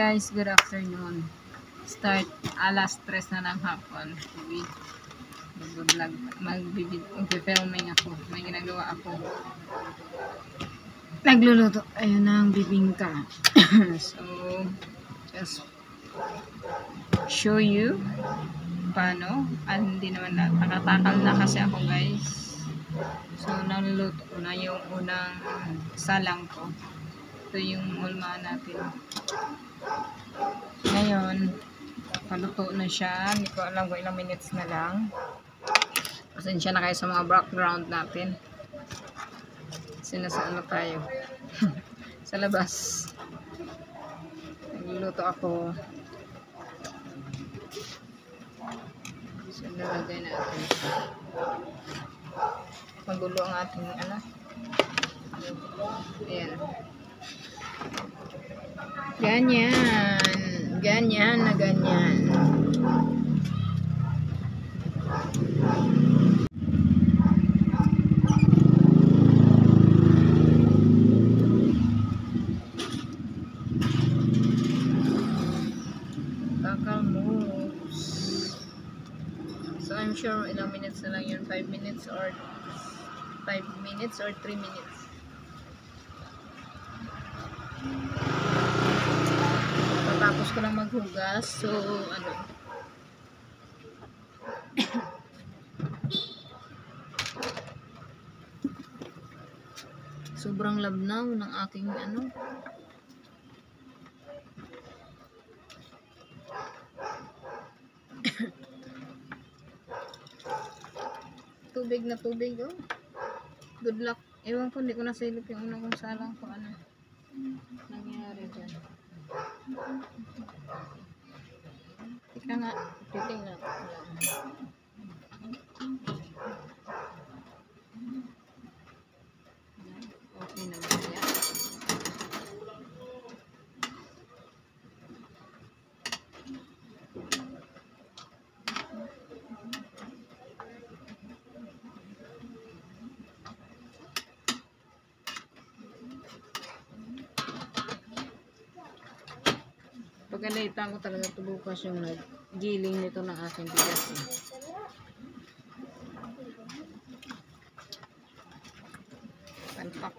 guys, good afternoon. Start alas 3 na ng hapon. Mag-vlog, mag-filming ako. May ginagawa ako. Nagluluto. Ayun na ang bibingka. So, just show you paano. Hindi naman nakatakal na kasi ako guys. So, naluluto ko na yung unang salang ko. Ito yung ulma natin. Ngayon, paluto na siya. Hindi ko alam kung ilang minutes na lang. Pasensya na kayo sa mga background natin. Sinasaan na tayo. Sa labas. Nagluluto ako. So, nalagay natin. Magulo ang ating anak. Ayan. Ganyan. Ganyan na ganyan. Kakal moves. So I'm sure ilang minutes na lang yun. 5 minutes or 3 minutes. Tapos ko lang maghugas. So, ano. Sobrang labnaw ng aking ano. Tubig na tubig, oh. Good luck. Ewan ko, hindi ko nasilip yung unang kong salang ko. Ano nangyari dyan. Tika nga, titingnan ko lang. Okay naman kaya. Pagkalitan ko talaga ito bukas yung nag-giling nito ng aking bigas. Panpak.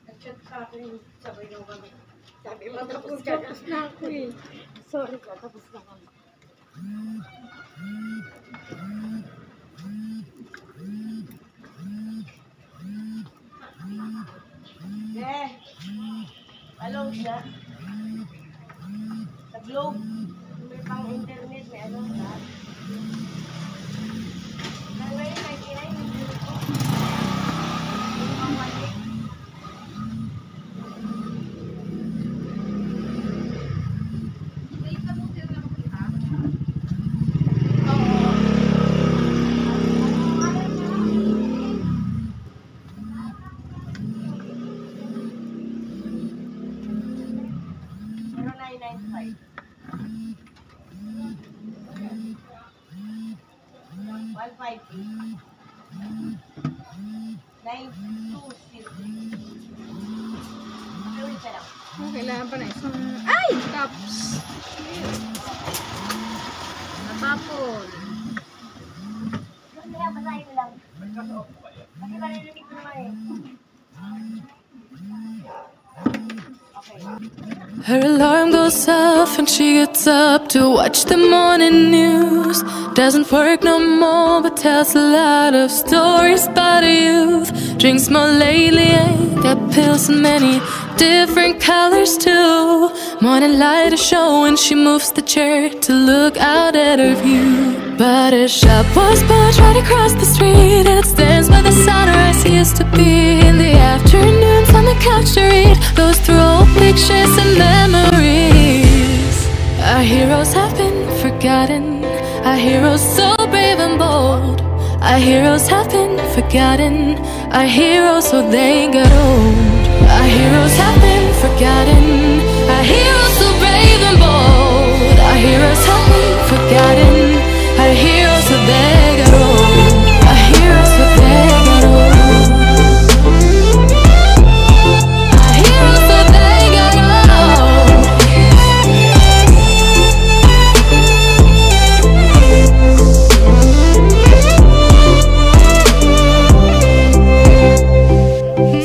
Nag-chat sa akin, sabay nyo kami. Sabi mo, tapos na ako eh. Sorry ka, tapos na kami. Eh, hello siya. Sa Globe, may pang internet, may ano siya. Ngayon, nakinay ng Globe ko. Kailangan pa na isang... Ay! Cups! Natapon. Kaya basahin mo lang. Kasi marinig ko naman eh. Her alarm goes off and she gets up to watch the morning news. Doesn't work no more but tells a lot of stories about her youth. Drinks more lately, ain't got pills in many different colors too. Morning light is showing, she moves the chair to look out at her view. But her shop was built right across the street, and it stands where the sunrise used to be. In the afternoons on the couch to read, goes through old pictures and memories. Our heroes have been forgotten. Our heroes so brave and bold. Our heroes have been forgotten. Our heroes so they got old. Our heroes have been forgotten. Our heroes so brave and bold. Our heroes have been forgotten. Our heroes so they got old. Our heroes so they got old. Our heroes so they got old.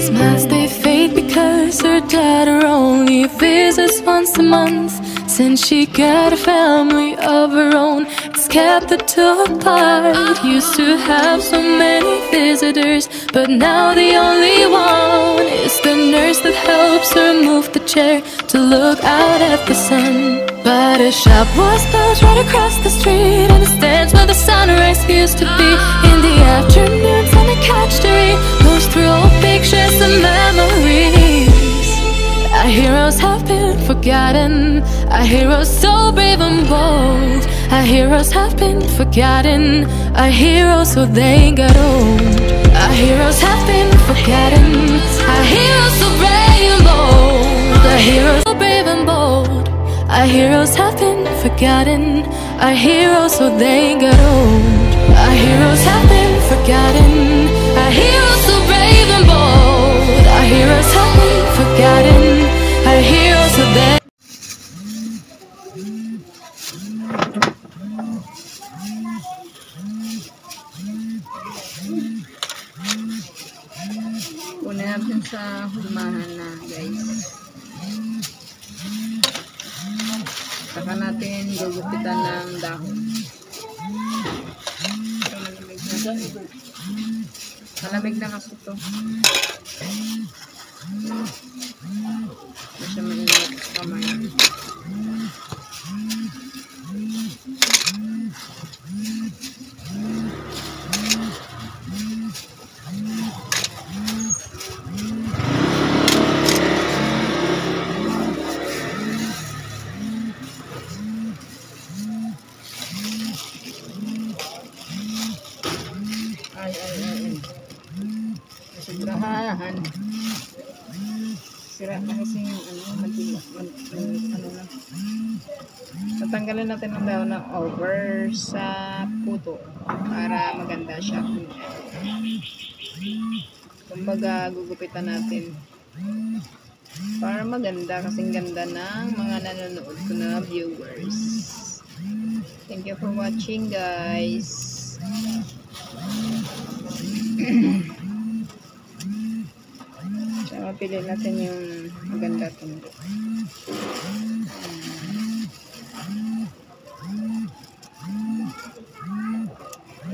Smiles they fade because her daughter only visits once a month. Since she got a family of her own, it's kept the two apart. Used to have so many visitors, but now the only one is the nurse that helps her move the chair to look out at the sun. But a shop was built right across the street, and it stands where the sunrise used to be. In the afternoons on the couch to read, goes through old pictures and memories. Our heroes have been forgotten. Our heroes so brave and bold. Our heroes have been forgotten. Our heroes so they got old. Our heroes have been forgotten. Our heroes so brave and bold. Our heroes so brave and bold. Our heroes have been forgotten. Our heroes so they got old. Our heroes have been forgotten. Our heroes so brave and bold. Our heroes have been forgotten. Our heroes so they. Una natin sa hulmahan na, guys. Saka natin gugupitan ng dahon. Malamig na kasi ito. Hindi siya mainit sa kamay. Ay. Sobrahan. Sira na kasi yung ano na. Tatanggalin natin ang daon ng over sa puto para maganda siya. Kumbaga gugupitan natin para maganda, kasing ganda ng mga nanonood ko na viewers. Thank you for watching, guys. Saka pili natin yung maganda tundo.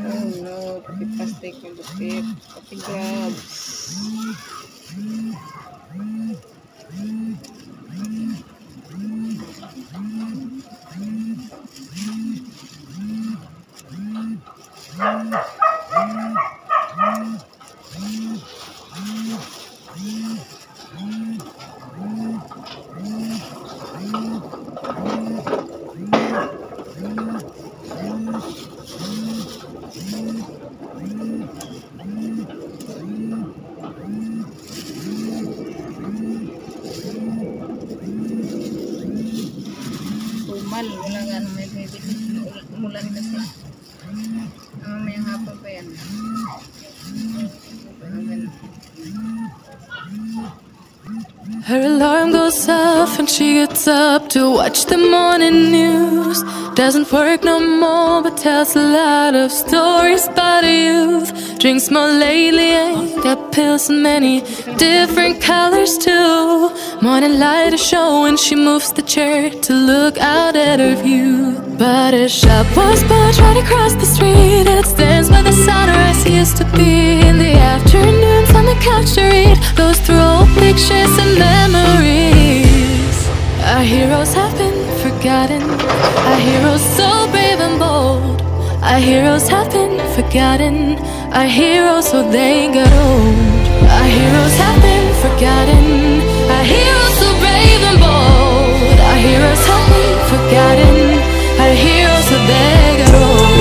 Oh no, pati plastic yung lupit, pati gloves. Umal, wala nga nang may umulan kasi. May hapon pa yan. Her alarm goes off and she gets up to watch the morning news. Doesn't work no more but tells a lot of stories about her youth. Drinks more lately and got pills in many different colors too. Morning light is showing, she moves the chair to look out at her view. But her shop was built right across the street, and it stands where the sunrise used to be. In the afternoons on the couch to read, goes through old pictures and memories. Our heroes have been forgotten. Our heroes so brave and bold. Our heroes have been forgotten. Our heroes so they got old. Our heroes have been forgotten. Our heroes so brave and bold. Our heroes have been forgotten. Our heroes so they got old.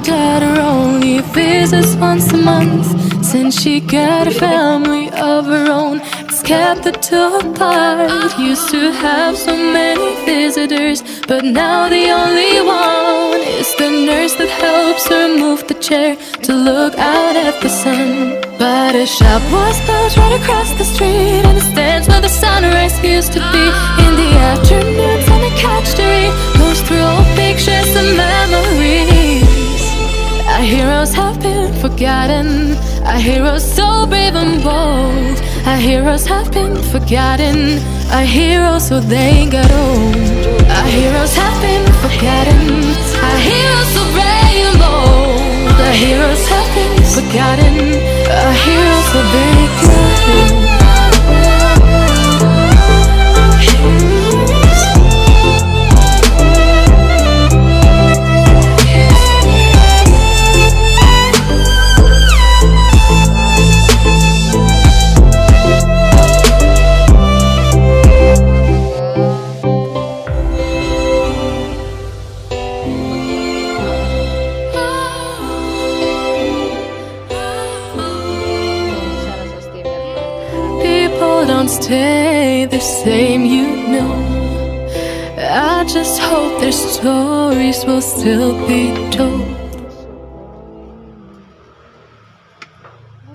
dad only visits once a month. Since she got a family of her own, it's kept the two apart. Used to have so many visitors, but now the only one is the nurse that helps her move the chair to look out at the sun. But a shop was built right across the street, and it stands where the sunrise used to be. In the afternoons on the couch to read, goes through old pictures and memories. Our heroes have been forgotten, our heroes so brave and bold. Our heroes have been forgotten, our heroes so they got old. Our heroes have been forgotten, our heroes so brave and bold. Our heroes have been forgotten, our heroes so they got old. Don't stay the same, you know. I just hope their stories will still be told.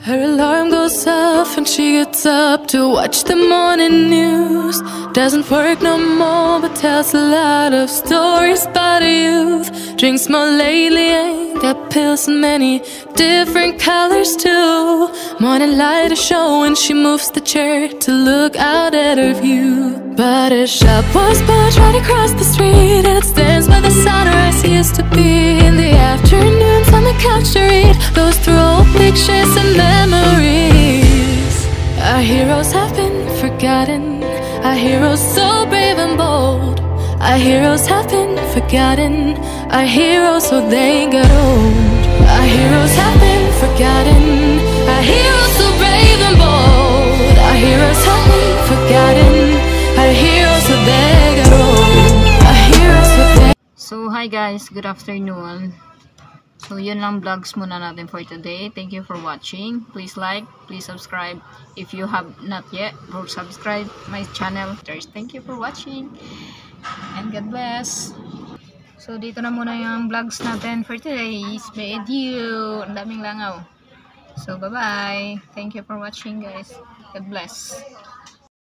Her alarm goes off and she gets up to watch the morning news. Doesn't work no more but tells a lot of stories about her youth. Drinks more lately, ain't got pills in many different colors too. Morning light is showing, she moves the chair to look out at her view. But her shop was built right across the street, and it stands where the sunrise used to be. In the afternoons on the couch to read, goes through old pictures and memories. Our heroes have been forgotten, our heroes so brave and bold. Our heroes have been forgotten, our heroes so they got old. Our heroes have been forgotten, our heroes so brave and bold. Our heroes have been forgotten, our heroes so they got old. Our heroes so they... So hi guys, good afternoon. So yun lang vlogs muna natin for today. Thank you for watching. Please like, please subscribe. If you have not yet, go subscribe my channel. Thank you for watching. And God bless. So dito na muna yung vlogs natin for today's video. Ang daming langaw. So bye bye. Thank you for watching guys. God bless.